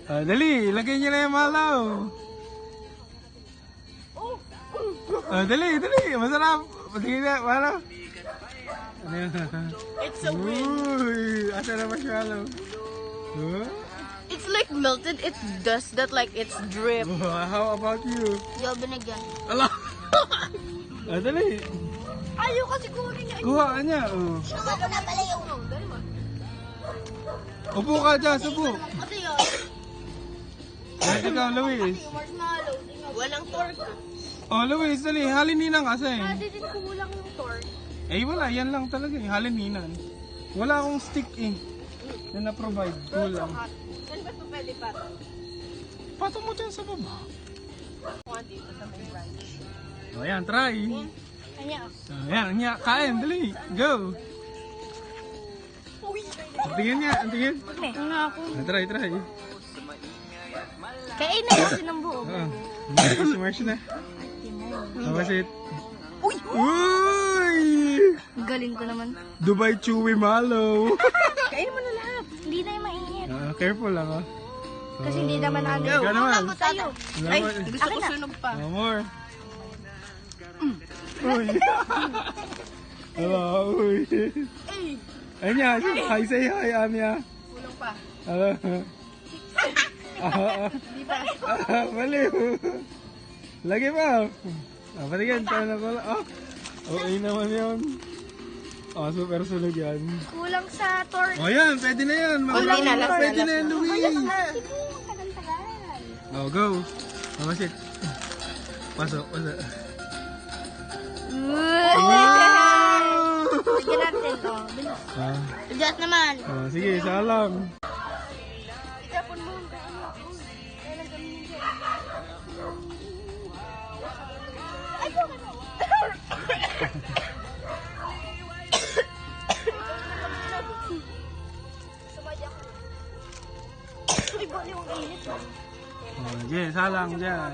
Dali, ilagay niyo na yung malaw. Dali, dali. Masarap. Patingin na, malaw. It's so weird. Uy, asa na marshmallow? It's like melted. It does that like it's drip. How about you? Yo, binigyan. Ala! Dali. Ayaw kasi kunin niya. Kuha ka niya. Sino nga na pala yung dali mo. Upo ka dyan, upo. Kasi yun. Ikaw, Luis. Marshmallow. Walang torque. Oh, Luis, dali. Halininan kasi. Din kulang yung torque. Wala. Yan lang talaga. Halininan. Wala akong stick na na-provide. Kulang. Saan ba ito pwede pa? Patong mo dyan sa baba. Kuha dito sa may branch. Ayan, try. Kanya. Ayan, kain. Dali. Go. Tingin nga, tingin. Nga ako. Try. Kain na kasi ng buo. Smash na. Tapos it. Uy! Uy! Galing ko naman. Dubai Chewy Malo. Kain mo na lahat. Hindi na yung mainit. Careful lang Kasi hindi naman ano. Ikaw naman. Sa'yo. Ay, Gusto ko sunog pa. No more. Uy. Hello, uy. Anya, hi, say hi, Anya. Kulong pa. Hello. Di ba? Baliw. Lagi pa. Patingin, tayo na ko lang. Okay naman yun. Super sunog yan. Kulang sa torque. Yan, pwede na yan. Okay na, last na, Pwede na yan, Louie. Tagal-tagal. Go. Mamasit. Pasok. Bigyan natin to. Bilis. Adjust naman. Sige, isa lang. Itapon mo. Kailan kami ninja? Ay, ko ka Sumadya ko. Ay, bali yung init. Sige, isa lang dyan.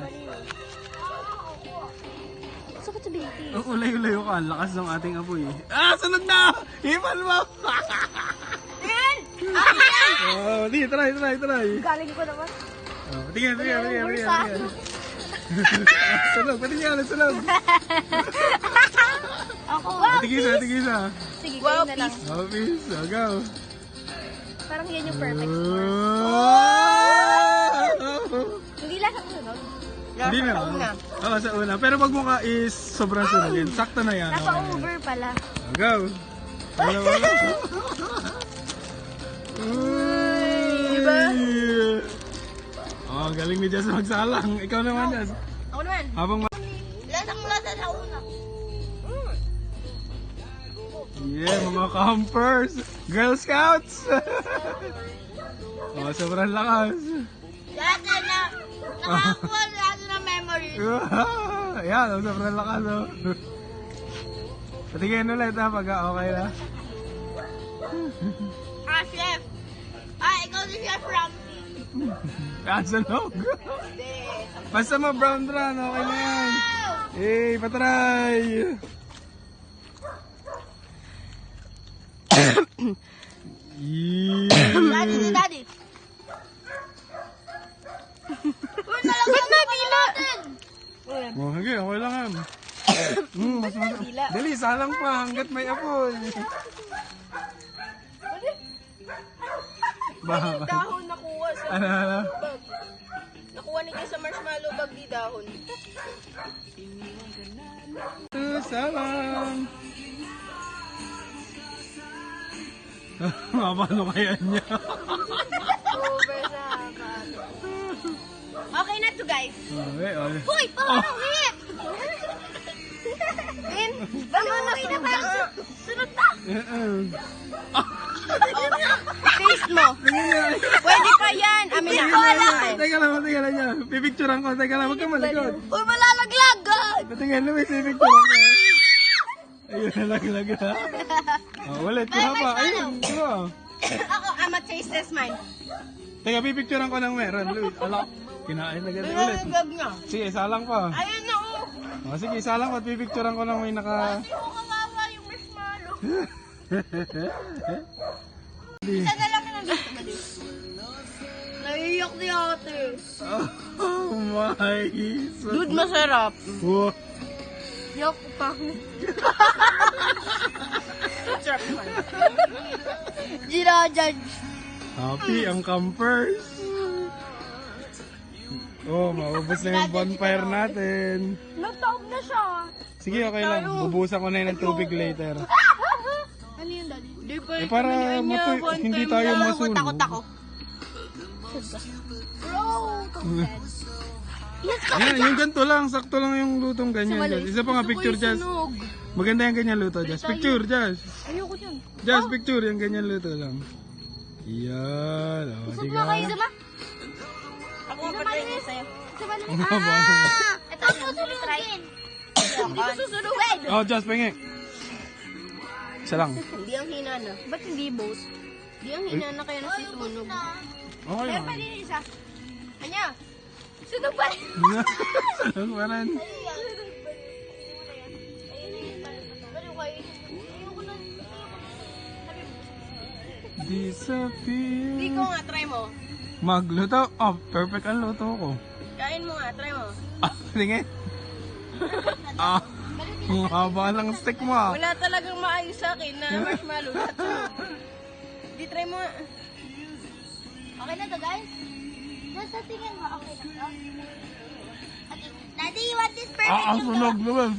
Sakit sa baby. Ulayo-layo ka. Ang lakas ng ating apoy. Sunod na! Hipan mo! Yan! Sige, try. Galing ko naman. Tingnan. Sunog, sunog. Ako. Tigisa. Sige, kayo na lang. Peace. Go. Parang yan yung perfect. Hindi lang sa sunog. Hindi na. Sa una. Pero pag mo ka is sobrang sunugin. Sakto na yan. Nasa over pala. Go. Wala. Diba? Galing ni Jess magsalang. Ikaw naman, Jess. Ako naman. Habang Lasang-lasa sa una. mga campers. Girl Scouts. Sobrang lakas. Lahat na. Nakakuha lahat na memories. Ayan, sobrang lakas. Patingin ulit pag okay na. Chef. Ikaw si Chef Ramsey. Sunog. Basta mo brown run, okay na yan. Patry. Daddy. Uy, nalagyan na pila. Sige, okay lang yan. Dali, salang pa hanggat may apoy. Bakit? Dahon nakuha sa Ano? bag. Nakuha ni Jess sa marshmallow bag di dahon. Salang. Paano kaya niya? Over sa akin. Okay na to, guys. Okay. Hoy, parang hit! Din, ano na sunod na. Taste mo. Pwede pa yan. Amin na. Teka lang niya. Pipicturean ko. Teka lang, huwag ka malikod. Uy, malalaglag! Patingin, Luis, pipicturean ko. Ayun, nalaglag na. Ulit, kuha pa. Ayun, kuha. Ako, I'ma taste this mine. Teka, pipicturean ko ng meron, Luis. Ala, kinain na ganun ulit. Malalaglag na. Sige, isa lang pa. Ayun na, Sige, isa lang pa. Pipicturean ko ng may naka... Hindi ko kawawa yung marshmallow. Isa na lang na nandito. Naiiyak Iyak ni ate. Oh my. Dude, masarap. Wow. Iyak pa. Sarap pa. Ginajudge. Happy ang campers. Oh, maubos na yung bonfire natin. Nagtaob na siya. Sige, okay lang. Bubusan ko na yun ng tubig later. Ano yun, Daddy? Di pa Para hindi tayo masunog. Takot ako. Bro, Ayan, yung ganito lang. Sakto lang yung lutong ganyan. Jazz. Isa pa nga picture, Jazz. Maganda yung ganyan luto, Jazz. Picture, Jazz. Ayoko dyan. Jazz, picture. Yung ganyan luto lang. Yan. O, Gusto di mo kayo, ka? isa ba? Ako nga patay sa'yo. Isa ba? Bago. Ito ang susunugin. Hindi ko susunugin. Oh, Jazz, pengi. Isa lang. Hindi ang hina na. Ba't hindi both? Hindi ang hina na kaya nasisunog. Okay Kaya lang. pa din isa. Kanya. Sunog pa rin. Ano pa rin? Disappear. Hindi ko nga, try mo. Magluto? Oh, perfect ang luto ko. Kain mo nga, try mo. Ah, tingin. Ah, ang haba ng stick mo ah. Wala talagang maayos sa akin na marshmallow. Di try mo nga. Okay na to, guys? Nasa tingin mo, okay na to? Okay. Daddy, you want this perfect Ah, ang sunog naman.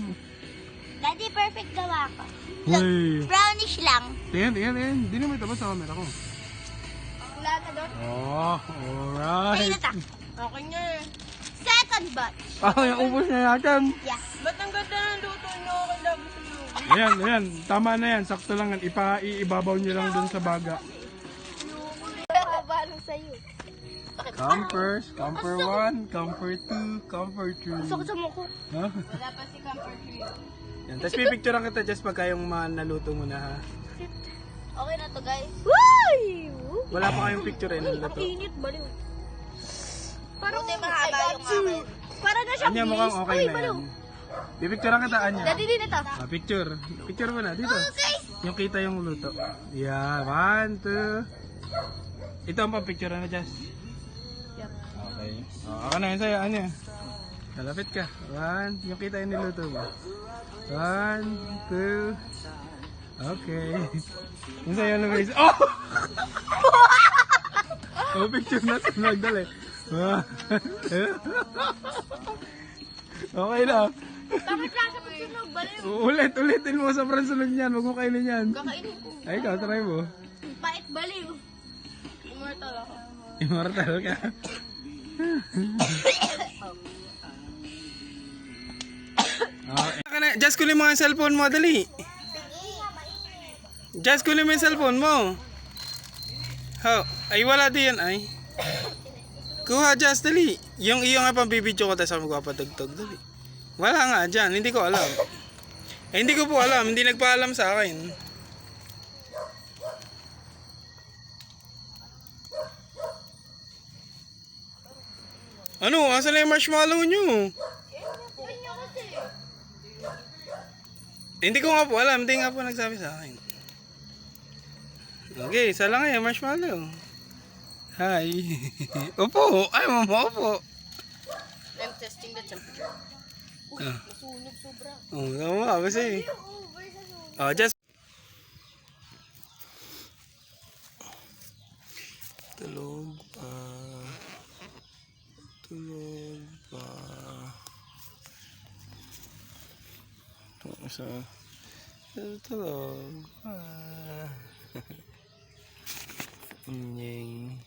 Daddy, perfect gawa ko. Uy. Brownish lang. Tingin. Hindi naman ito ba sa camera ko? Wala na doon. Oh, alright. Okay nga. Second batch. Ah, yung ubos na natin. Yes. Ba't ang ganda ng luto nyo? Okay lang gusto nyo. Ayan. Tama na yan. Sakto lang yan. Iibabaw nyo lang dun sa baga. Haba lang sa'yo. Campers. Camper 1, camper 2, camper 3. Sakot sa mukha. Huh? Wala pa si Camper 3. Yan. Tapos pipicturean kita just pagka yung mga naluto mo na ha. Okay na to, guys. Woo! Wala pa kayong picture eh ng Ang luto. init, baliw. Parang mahaba yung akin. Parang na siyang Anya mukhang okay na yan. Pipicturean kita, Anya. Daddy din ito. Ah, picture. Picture mo na, dito. Okay. Yung kita yung luto. Yeah, 1, 2. Ito ang pang-picture na, Jazz. Yep. Okay. Ako na yun sa'yo, Anya. Kalapit ka. 1, yung kita yung niluto mo. 1, 2. Okay. Yung sa'yo, Luis. Oh! Oh, picture na sunod, dali. Okay na. Bakit lang sa pagsunog, baliw? Ulitin mo sa sunog niyan. Huwag mo kainin yan. Kakainin ko. Ay, ikaw, try mo. Pait, baliw. Immortal ako. Immortal ka. Okay. Just kunin mo ang cellphone mo, dali. Just kunin mo yung cellphone mo. Ay, wala din yan, ay. Kuha, Just, dali. Yung iyo nga pang bibidyo ko, tapos ako magpapadagtog, dali. Wala nga dyan, hindi ko alam. Eh, hindi ko po alam, hindi nagpaalam sa akin. Ano? Asan na yung marshmallow nyo? Hindi ko nga po alam. Hindi nga po nagsabi sa akin. Okay, isa lang yung marshmallow. Hi. Opo. Ay, mama, opo. I'm testing the temperature. Uy, masunog sobra. Oh, tama kasi. Oh, just. Tulog pa. Tulog pa. Sa tulog pa. Nyeng.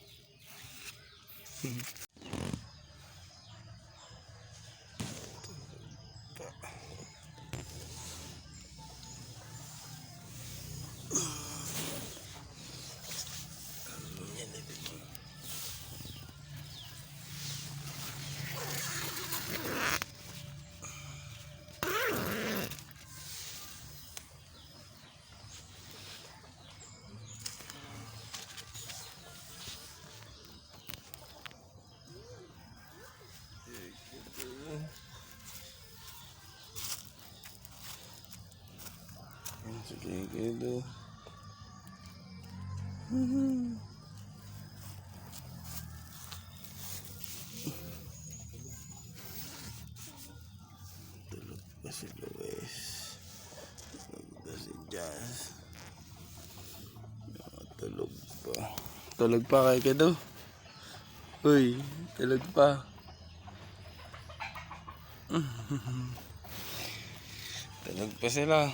Sige, gitu. Tulog pa kay Kedo. Uy, tulog pa. Tulog pa sila.